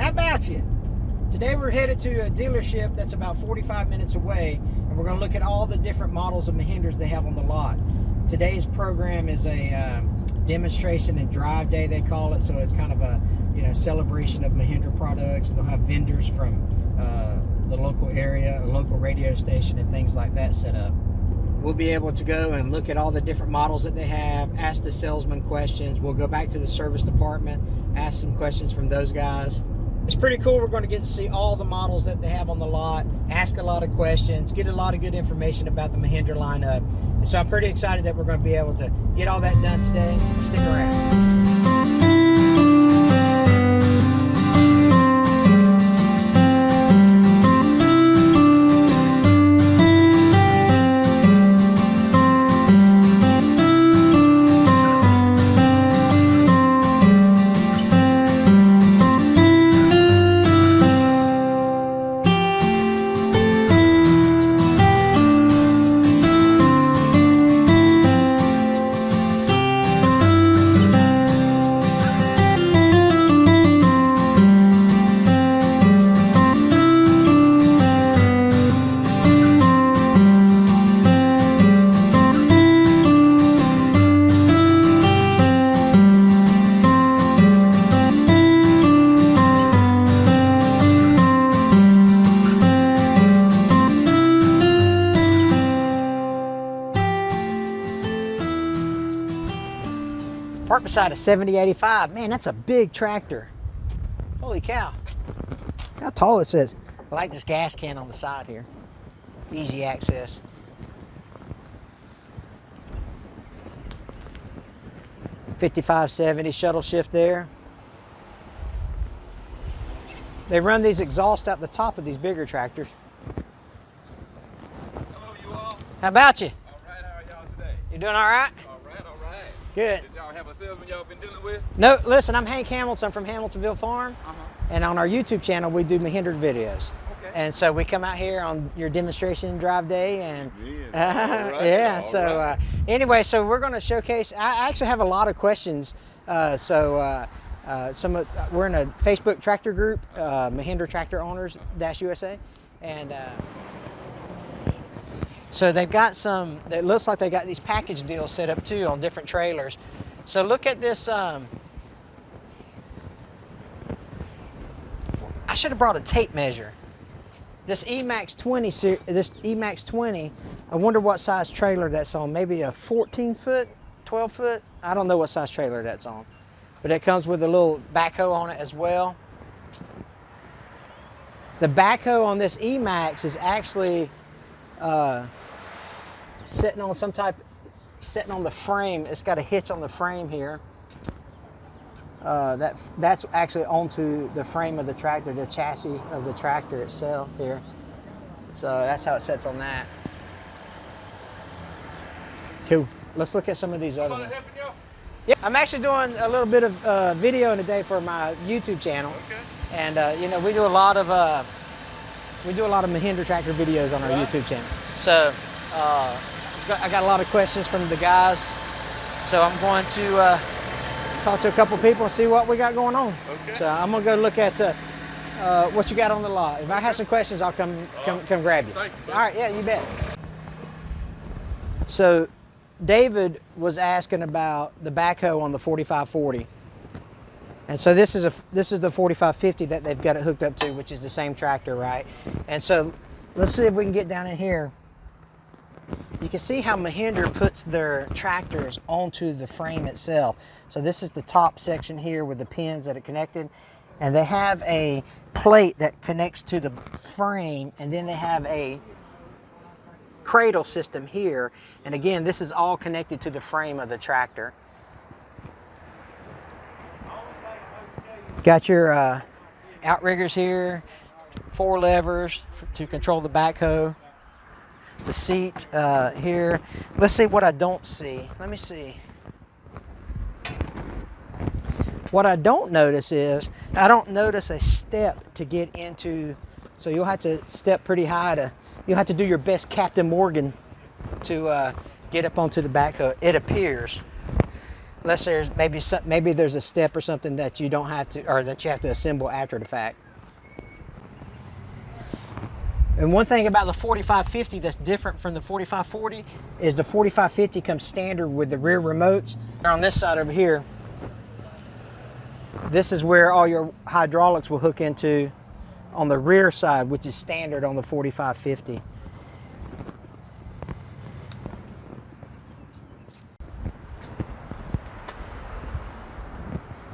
How about you? Today we're headed to a dealership that's about 45 minutes away, and we're going to look at all the different models of Mahindras they have on the lot. Today's program is a demonstration and drive day, they call it, so it's kind of a celebration of Mahindra products. They'll have vendors from the local area, a local radio station, and things like that set up. We'll be able to go and look at all the different models that they have, ask the salesman questions. We'll go back to the service department, ask some questions from those guys. It's pretty cool. We're going to get to see all the models that they have on the lot, ask a lot of questions, get a lot of good information about the Mahindra lineup. And so I'm pretty excited that we're going to be able to get all that done today. Stick around. Parked beside a 7085. Man, that's a big tractor. Holy cow. How tall it is. I like this gas can on the side here. Easy access. $5570 shuttle shift there. They run these exhausts out the top of these bigger tractors. Hello, you all. How about you? All right, how are y'all today? You doing all right? All right, all right. Good. Did y'all have a salesman y'all been dealing with? No, listen, I'm Hank Hamilton from Hamiltonville Farm. Uh-huh. And on our YouTube channel, we do Mahindra videos. Okay. And so we come out here on your demonstration drive day, and All right, yeah. all So right. Anyway, so we're going to showcase. I actually have a lot of questions. We're in a Facebook tractor group, Mahindra Tractor Owners USA, and so they've got some. It looks like they got these package deals set up too on different trailers. So look at this. I should have brought a tape measure. This Emacs 20, I wonder what size trailer that's on. Maybe a 14 foot, 12 foot. I don't know what size trailer that's on. But it comes with a little backhoe on it as well. The backhoe on this Emacs is actually sitting on sitting on the frame. It's got a hitch on the frame here. That's actually onto the frame of the tractor, the chassis of the tractor itself here. So that's how it sits on that. Cool. Let's look at some of these other ones. Yeah, I'm actually doing a little bit of video today for my YouTube channel. Okay. And we do a lot of Mahindra tractor videos on our YouTube channel. So I got a lot of questions from the guys. So I'm going to talk to a couple people and see what we got going on. Okay. So I'm gonna go look at what you got on the lot. If I have some questions, I'll come grab you. Thank you. All right, yeah, you bet. So David was asking about the backhoe on the 4540. And so this is the 4550 that they've got it hooked up to, which is the same tractor, right? And so let's see if we can get down in here. You can see how Mahindra puts their tractors onto the frame itself. So this is the top section here with the pins that are connected. And they have a plate that connects to the frame, and then they have a cradle system here. And again, this is all connected to the frame of the tractor. Got your outriggers here, 4 levers to control the backhoe. The seat here. Let's see what I don't see. Let me see. What I don't notice is, I don't notice a step to get into, so you'll have to step pretty high you'll have to do your best Captain Morgan to get up onto the backhoe, it appears. unless there's maybe there's a step or something that you don't have to, or that you have to assemble after the fact. And one thing about the 4550 that's different from the 4540 is the 4550 comes standard with the rear remotes. On this side over here, this is where all your hydraulics will hook into on the rear side, which is standard on the 4550.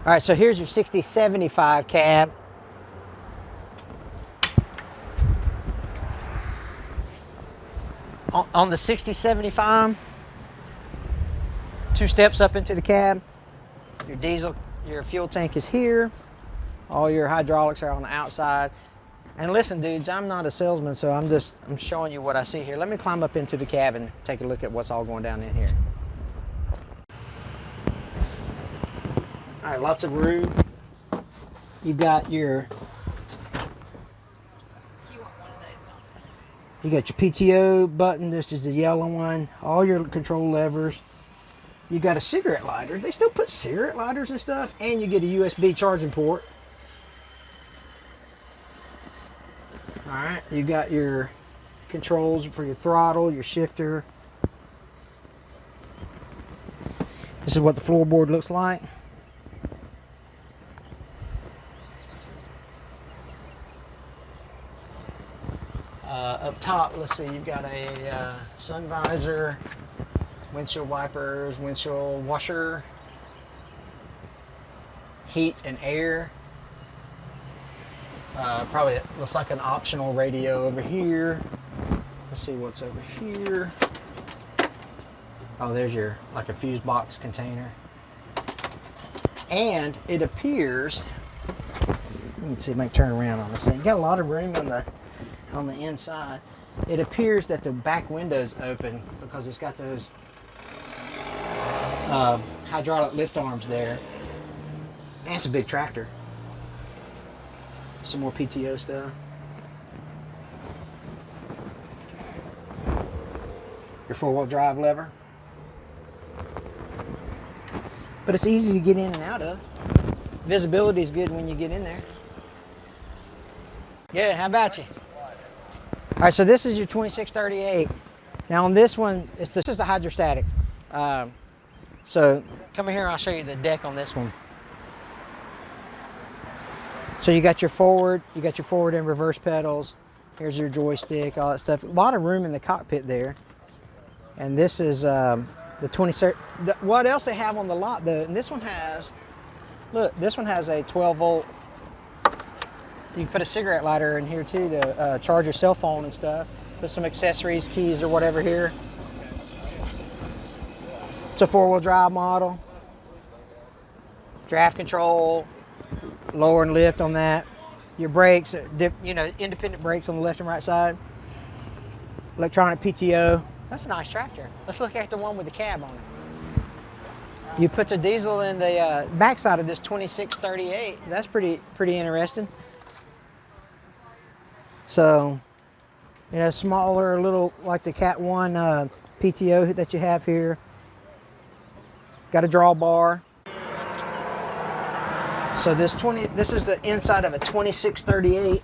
All right, so here's your 6075 cab. On the 6075, 2 steps up into the cab. Your diesel, your fuel tank is here. All your hydraulics are on the outside. And listen, dudes, I'm not a salesman, so I'm showing you what I see here. Let me climb up into the cab and take a look at what's all going down in here. All right, lots of room. You got your PTO button. This is the yellow one. All your control levers. You got a cigarette lighter. They still put cigarette lighters and stuff. And you get a USB charging port. All right, you got your controls for your throttle, your shifter. This is what the floorboard looks like. Up top, let's see, you've got a sun visor, windshield wipers, windshield washer, heat and air. Probably looks like an optional radio over here. Let's see what's over here. Oh, there's your, like a fuse box container. And it appears, let me see if I can turn around on this thing. You got a lot of room on the inside. It appears that the back window's open because it's got those hydraulic lift arms there. And it's a big tractor. Some more PTO stuff. Your 4-wheel drive lever. But it's easy to get in and out of. Visibility is good when you get in there. Yeah, how about you? All right, so this is your 2638. Now on this one, this is the hydrostatic. So come here, I'll show you the deck on this one. So you got your forward and reverse pedals. Here's your joystick, all that stuff. A lot of room in the cockpit there. And this is the 20. What else they have on the lot though? And this one has, look, this one has a 12 volt. You can put a cigarette lighter in here too to charge your cell phone and stuff. Put some accessories, keys or whatever here. It's a 4-wheel drive model. Draft control, lower and lift on that. Your brakes, independent brakes on the left and right side. Electronic PTO. That's a nice tractor. Let's look at the one with the cab on it. You put the diesel in the backside of this 2638. That's pretty interesting. So, smaller, little, like the Cat 1 PTO that you have here. Got a drawbar. So this is the inside of a 2638.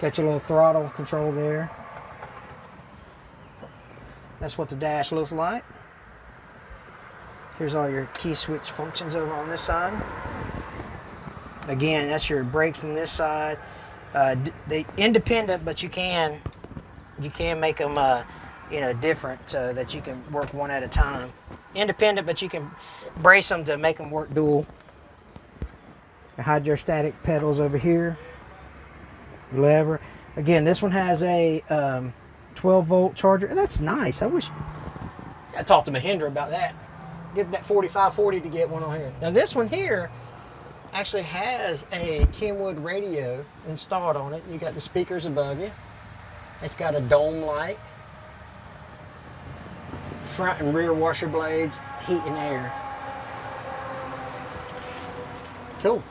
Got your little throttle control there. That's what the dash looks like. Here's all your key switch functions over on this side. Again, that's your brakes on this side. They independent, but you can make them different that you can work one at a time. Independent, but you can brace them to make them work dual. The hydrostatic pedals over here. Lever. Again, this one has a 12 volt charger. That's nice. I wish I talked to Mahindra about that. Give that 4540 to get one on here. Now this one here actually has a Kenwood radio installed on it. You got the speakers above you. It's got a dome light. Front and rear washer blades, heat and air. Cool.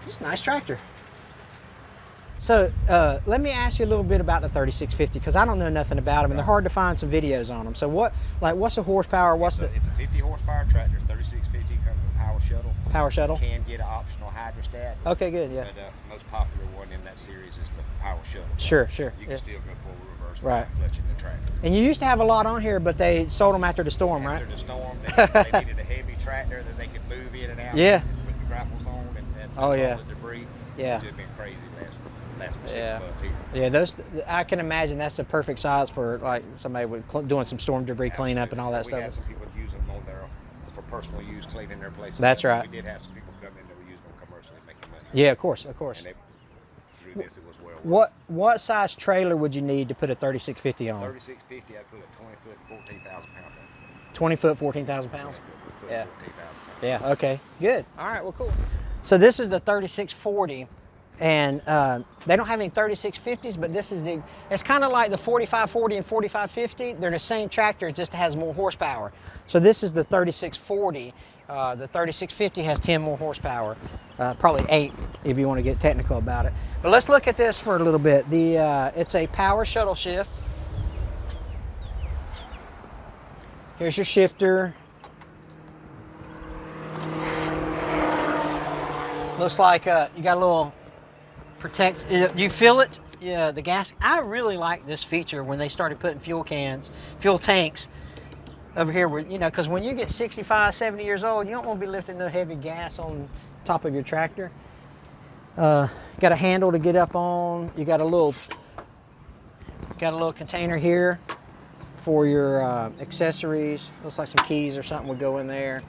It's a nice tractor. So let me ask you a little bit about the 3650 because I don't know nothing about them, and they're hard to find some videos on them. So what's the horsepower? It's a 50 horsepower tractor, 3650, comes with a power shuttle. Power shuttle? You can get an optional hydrostat. Okay, good, yeah. But the most popular one in that series is the power shuttle. Sure. You can still go full reverse right. without clutching the tractor. And you used to have a lot on here, but they sold them after the storm, right? After the storm, they needed a heavy tractor that they could move in and out. Yeah. Put the grapples on and all the debris. Yeah. It's just been crazy last 6 months here. Yeah, those I can imagine that's the perfect size for like somebody with doing some storm debris cleanup and all that stuff. We had some people use them on there for personal use, cleaning their places. That's right. We did have some people come in that were using them commercially, making money. Yeah, of course. And through this, it was well worth it. What size trailer would you need to put a 3650 on? 3650, I put a 20 foot, 14,000 pound on. 20 foot, 14,000 pounds. Yeah. 14,000 pounds. Yeah. Okay. Good. All right. Well, cool. So this is the 3640. And they don't have any 3650s, but this is it's kind of like the 4540 and 4550. They're the same tractor, it just has more horsepower. So this is the 3640. The 3650 has 10 more horsepower, probably 8 if you want to get technical about it. But let's look at this for a little bit. It's a power shuttle shift. Here's your shifter. Looks like you got a little protect. You feel it? Yeah, the gas. I really like this feature when they started putting fuel tanks over here. Where, because when you get 65, 70 years old, you don't want to be lifting the heavy gas on top of your tractor. Got a handle to get up on. You got a little container here for your accessories. Looks like some keys or something would go in there.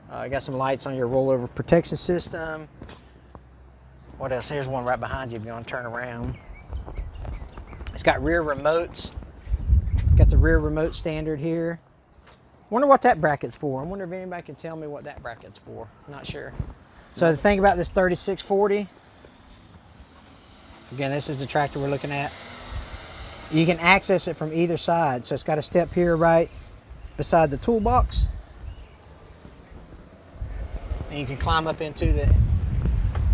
Got some lights on your rollover protection system. What else? Here's one right behind you if you want to turn around. It's got rear remotes. Got the rear remote standard here. Wonder what that bracket's for. I wonder if anybody can tell me what that bracket's for. Not sure. So the thing about this 3640, again, this is the tractor we're looking at. You can access it from either side. So it's got a step here right beside the toolbox. And you can climb up into the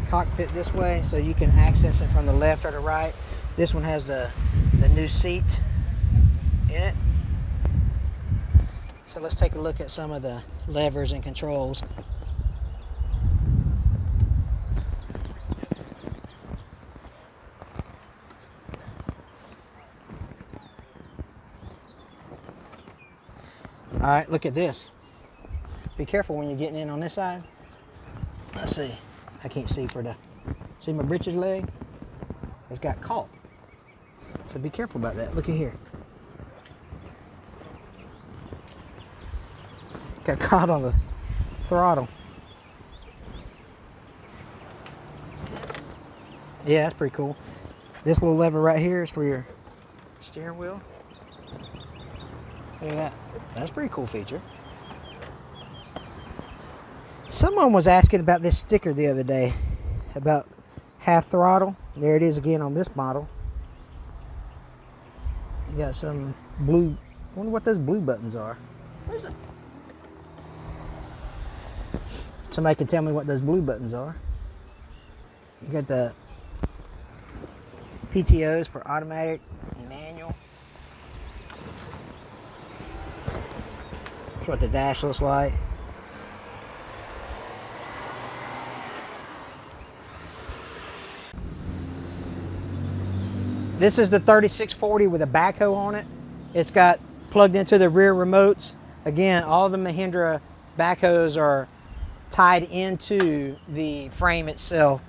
cockpit this way, so you can access it from the left or the right. This one has the new seat in it. So let's take a look at some of the levers and controls. All right, look at this. Be careful when you're getting in on this side. Let's see. I can't see see my britches leg? It's got caught. So be careful about that. Look at here. Got caught on the throttle. Yeah, that's pretty cool. This little lever right here is for your steering wheel. Look at that. That's a pretty cool feature. Someone was asking about this sticker the other day about half throttle. There it is again on this model. You got some blue. I wonder what those blue buttons are. Where's it? Somebody can tell me what those blue buttons are. You got the PTOs for automatic and manual. That's what the dash looks like. This is the 3640 with a backhoe on it. It's got plugged into the rear remotes. Again, all the Mahindra backhoes are tied into the frame itself,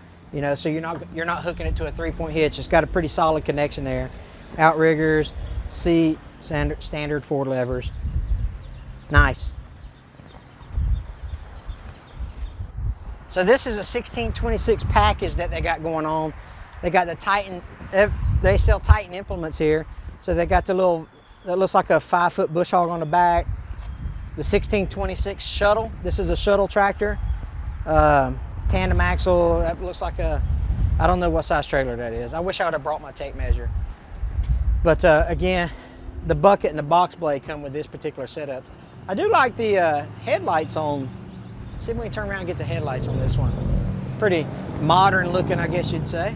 so you're not hooking it to a 3-point hitch. It's got a pretty solid connection there. Outriggers, seat, standard 4 levers. Nice. So this is a 1626 package that they got going on. They got the Titan. They sell Titan implements here. So they got the little, that looks like a 5-foot bush hog on the back. The 1626 Shuttle. This is a Shuttle tractor. Tandem axle. That looks like I don't know what size trailer that is. I wish I would have brought my tape measure. But again, the bucket and the box blade come with this particular setup. I do like the headlights on. See if we can turn around and get the headlights on this one. Pretty modern looking, I guess you'd say.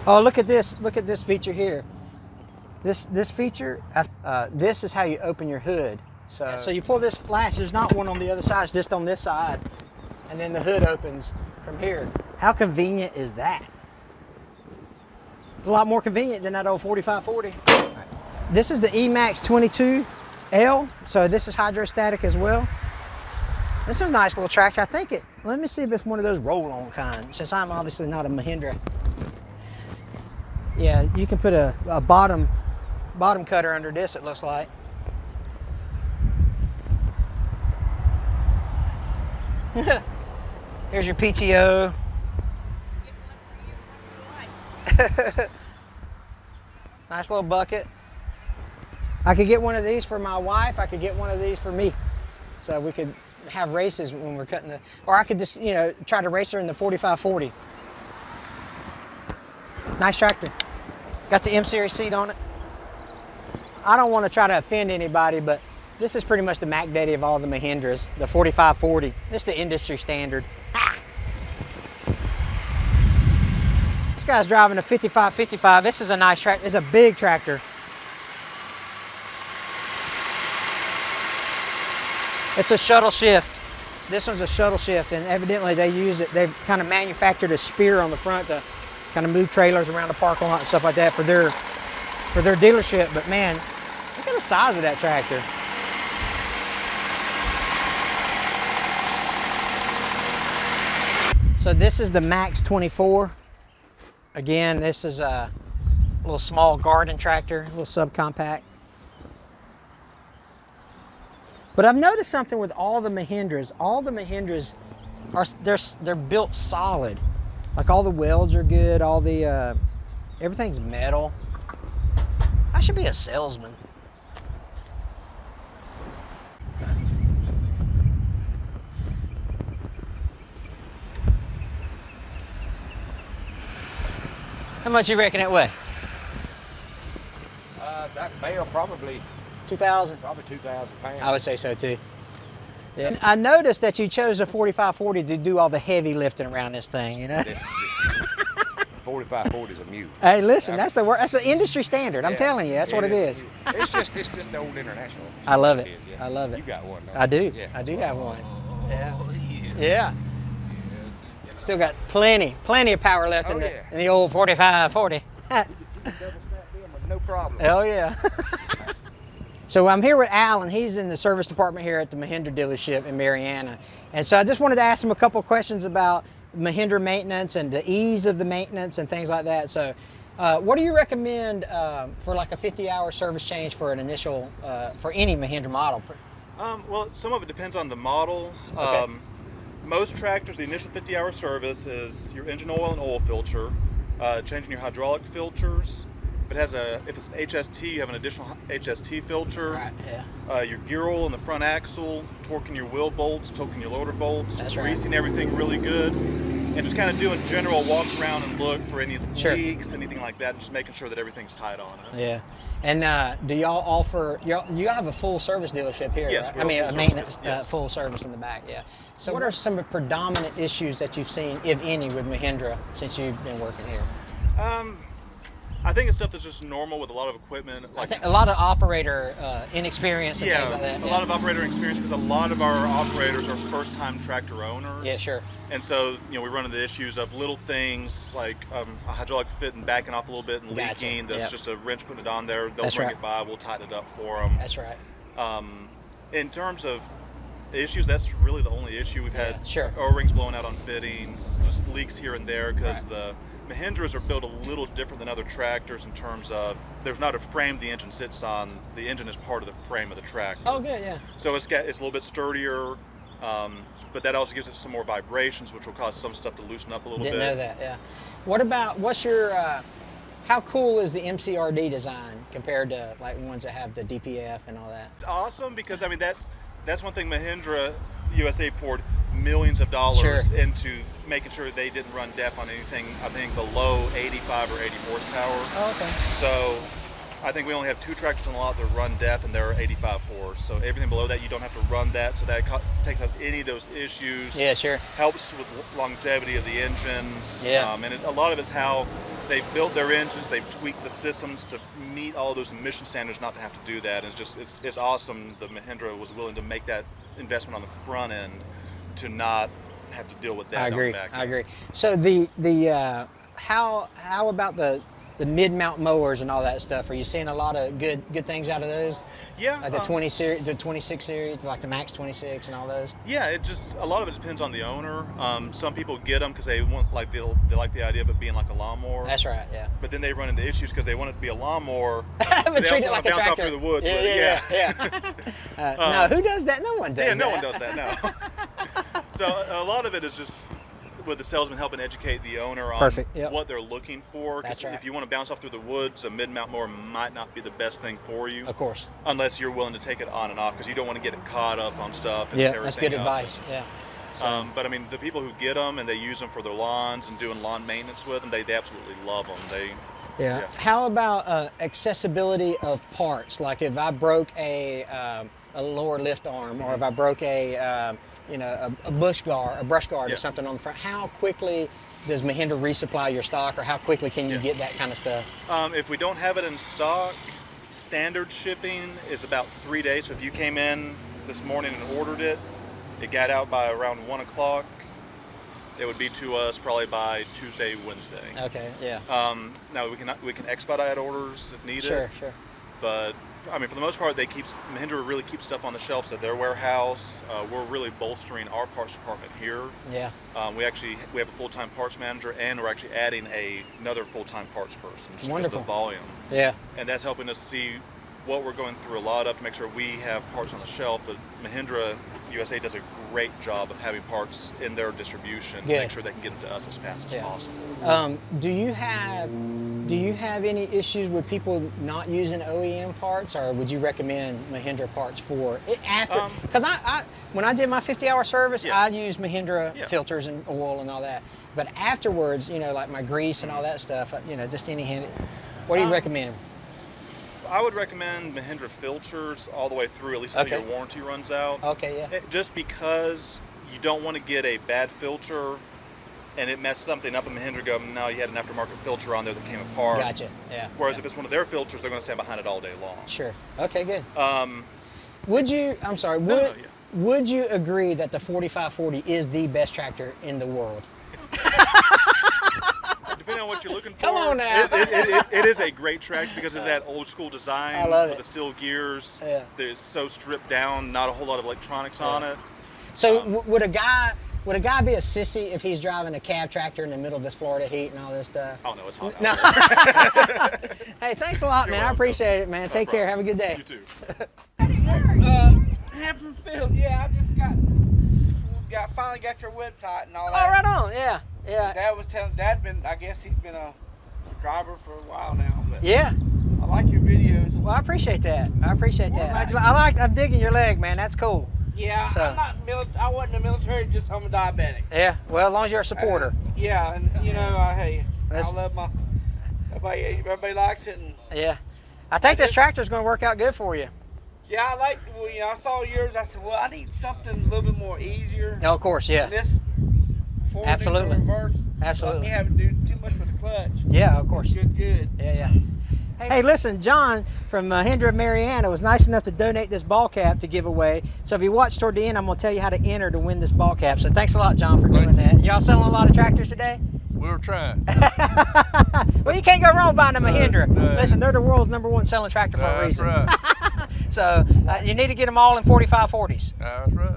Oh, look at this. Look at this feature here. This feature, this is how you open your hood. So you pull this latch. There's not one on the other side. It's just on this side. And then the hood opens from here. How convenient is that? It's a lot more convenient than that old 4540. This is the Emacs 22L. So this is hydrostatic as well. This is a nice little tractor. I think it, let me see if it's one of those roll-on kind, since I'm obviously not a Mahindra. Yeah, you can put a bottom cutter under this, it looks like. Here's your PTO. Nice little bucket. I could get one of these for my wife. I could get one of these for me. So we could have races when we're cutting the, or I could just, you know, try to race her in the 4540. Nice tractor. Got the M series seat on it. I don't want to try to offend anybody, but this is pretty much the Mac Daddy of all the Mahindras, the 4540. This is the industry standard. Ah. This guy's driving a 5555. This is a nice tractor. It's a big tractor. It's a shuttle shift. This one's a shuttle shift, and evidently they use it. They've kind of manufactured a spear on the front to kind of move trailers around the parking lot and stuff like that for their dealership. But man, look at the size of that tractor. So this is the Max 24. Again, this is a little small garden tractor, a little subcompact. But I've noticed something with all the Mahindras. All the Mahindras are they're built solid. Like all the welds are good. All the everything's metal. I should be a salesman. How much you reckon it weigh? That bale probably 2,000. Probably 2,000 pounds. I would say so too. Yeah. I noticed that you chose a 4540 to do all the heavy lifting around this thing, you know? 4540 is a mute. Hey, listen, that's the word. That's the industry standard. I'm telling you, that's what it is. It's just the old international. I love it. Yeah. I love it. You got one, don't you? I do. Yeah. I do have one. Yeah. Still got plenty of power left in the old 4540. No problem. Hell yeah. So I'm here with Al, and he's in the service department here at the Mahindra dealership in Marianna. And so I just wanted to ask him a couple of questions about Mahindra maintenance and the ease of the maintenance and things like that. So what do you recommend for like a 50-hour service change for an initial, for any Mahindra model? Well, some of it depends on the model. Okay. Most tractors, the initial 50-hour service is your engine oil and oil filter, changing your hydraulic filters. If it's an HST, you have an additional HST filter. Right, yeah. Your gear oil in the front axle, torquing your wheel bolts, torquing your loader bolts, That's right. greasing everything really good, and just kind of doing general walk around and look for any leaks, anything like that, and just making sure that everything's tight on it. Yeah. And do y'all offer, you have a full service dealership here, Yes, right? I mean, a full maintenance, service, yes. full service in the back, yeah. So what are some of the predominant issues that you've seen, if any, with Mahindra since you've been working here? I think it's stuff that's just normal with a lot of equipment. I think a lot of operator inexperience and things like that. A lot of operator experience, because a lot of our operators are first-time tractor owners. Yeah, sure. And so, we run into the issues of little things like a hydraulic fit and backing off a little bit and leaking. That's just a wrench putting it on there. They'll bring it by. We'll tighten it up for them. That's right. In terms of issues, that's really the only issue we've had. Sure. O-rings blowing out on fittings, just leaks here and there, because the Mahindras are built a little different than other tractors in terms of there's not a frame the engine sits on. The engine is part of the frame of the tractor. Oh, good, yeah. So it's a little bit sturdier, but that also gives it some more vibrations, which will cause some stuff to loosen up a little bit. Didn't know that, yeah. What about, what's your, how cool is the MCRD design compared to like ones that have the DPF and all that? It's awesome because, that's one thing Mahindra USA poured millions of dollars into making sure they didn't run DEF on anything, I think, below 85 or 80 horsepower. Oh, okay. So I think we only have 2 tractors on the lot that run DEF, and they're 85 horse. So everything below that, you don't have to run that. So that takes out any of those issues. Yeah, sure. Helps with longevity of the engines. Yeah. And a lot of it's how they've built their engines. They've tweaked the systems to meet all those emission standards, not to have to do that. And it's awesome. The Mahindra was willing to make that investment on the front end to not have to deal with that. I agree. Back I agree. So how about the mid-mount mowers and all that stuff? Are you seeing a lot of good things out of those? Yeah. Like the 20 series, the 26 series, like the Max 26 and all those? Yeah, a lot of it depends on the owner. Some people get them because they want, they like the idea of it being like a lawnmower. That's right, yeah. But then they run into issues because they want it to be a lawnmower. But treat it like a bounce tractor. off through the woods. Yeah. No, who does that? No one does that. Yeah, no one does that, no. So a lot of it is just with the salesman helping educate the owner on what they're looking for. That's right. If you want to bounce off through the woods, a mid-mount mower might not be the best thing for you. Of course. Unless you're willing to take it on and off, because you don't want to get it caught up on stuff. And Yeah, that's good advice. Yeah. So. But I mean, the people who get them and they use them for their lawns and doing lawn maintenance with them, they absolutely love them. Yeah. How about accessibility of parts? Like if I broke a lower lift arm, or if I broke a brush guard or something on the front, how quickly does Mahindra resupply your stock, or how quickly can you get that kind of stuff? If we don't have it in stock, standard shipping is about 3 days. So if you came in this morning and ordered it, it got out by around 1 o'clock. It would be to us probably by Tuesday, Wednesday. Okay, yeah. Now we can expedite orders if needed. Sure. But I mean, for the most part, Mahindra really keeps stuff on the shelves at their warehouse. We're really bolstering our parts department here. Yeah. We have a full-time parts manager, and we're actually adding another full-time parts person. Just Wonderful. Because of the volume. Yeah. And that's helping us see what we're going through a lot of to make sure we have parts on the shelf. But Mahindra USA does a great job of having parts in their distribution to make sure they can get them to us as fast as possible. Do you have any issues with people not using OEM parts, or would you recommend Mahindra parts for it after? Because when I did my 50-hour service, I used Mahindra filters and oil and all that. But afterwards, like my grease and all that stuff, just any hand. What do you recommend? I would recommend Mahindra filters all the way through, at least until your warranty runs out. Okay, yeah. Just because you don't want to get a bad filter and it messed something up, and Mahindra go, no, you had an aftermarket filter on there that came apart. Gotcha, yeah. Whereas if it's one of their filters, they're going to stand behind it all day long. Sure. Okay, good. Would you agree that the 4540 is the best tractor in the world? Depending on what you're looking for. Come on now. It is a great tractor because of that old school design. I love it. With the steel gears. Yeah. It's so stripped down, not a whole lot of electronics on it. So would a guy be a sissy if he's driving a cab tractor in the middle of this Florida heat and all this stuff? Oh no, it's hot. No. Hey, thanks a lot, man. welcome. I appreciate it, man. Take care. Have a good day. You too. Hamiltonville, yeah, I just finally got your website and all that. Oh, right on. Yeah. Dad was telling, I guess he's been a subscriber for a while now. But Yeah. I like your videos. Well, I appreciate that. I'm digging your leg, man. That's cool. Yeah, So- I'm not I wasn't in the military, just I'm a diabetic. Yeah. Well, as long as you're a supporter. Yeah, and hey, That's- I love everybody likes it, and Yeah. I think this tractor's going to work out good for you. yeah, I saw yours. I said, well, I need something a little bit more easier. Oh, of course, yeah. And this forward Absolutely. and reverse. Absolutely. Let me have to do too much with the clutch. Yeah, of course. Good. Yeah. Hey, listen, John from Mahindra Mariana was nice enough to donate this ball cap to give away. So if you watch toward the end, I'm going to tell you how to enter to win this ball cap. So thanks a lot, John, for doing that. Y'all selling a lot of tractors today? We were trying. Well, you can't go wrong buying a Mahindra. Listen, they're the world's #1 selling tractor for a reason. That's right. So you need to get them all in 4540s. That's right.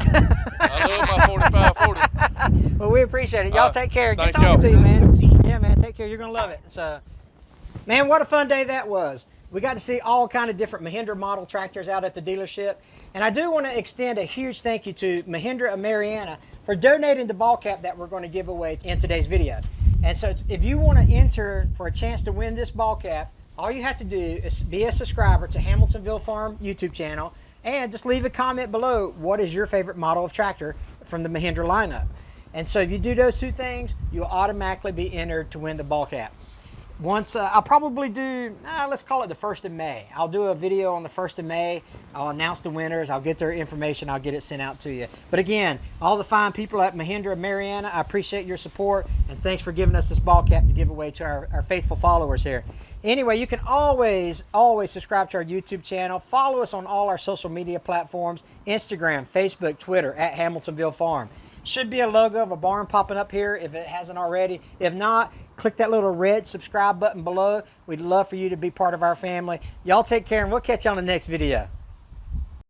I love my 4540. Well, we appreciate it. Y'all take care. Good thank talking y'all. to you, man. Yeah, man, take care. You're going to love it. So, man, what a fun day that was. We got to see all kind of different Mahindra model tractors out at the dealership. And I do want to extend a huge thank you to Mahindra of Mariana for donating the ball cap that we're going to give away in today's video. And so if you want to enter for a chance to win this ball cap, all you have to do is be a subscriber to Hamiltonville Farm YouTube channel and just leave a comment below what is your favorite model of tractor from the Mahindra lineup. And so if you do those two things, you'll automatically be entered to win the ball cap. once I'll probably do, let's call it the 1st of May. I'll do a video on the 1st of May. I'll announce the winners. I'll get their information. I'll get it sent out to you. But again, all the fine people at Mahindra Mariana, I appreciate your support, and thanks for giving us this ball cap to give away to our faithful followers here. Anyway, you can always subscribe to our YouTube channel. Follow us on all our social media platforms, Instagram, Facebook, Twitter, at Hamiltonville Farm. Should be a logo of a barn popping up here if it hasn't already. If not, click that little red subscribe button below. We'd love for you to be part of our family. Y'all take care, and we'll catch you on the next video.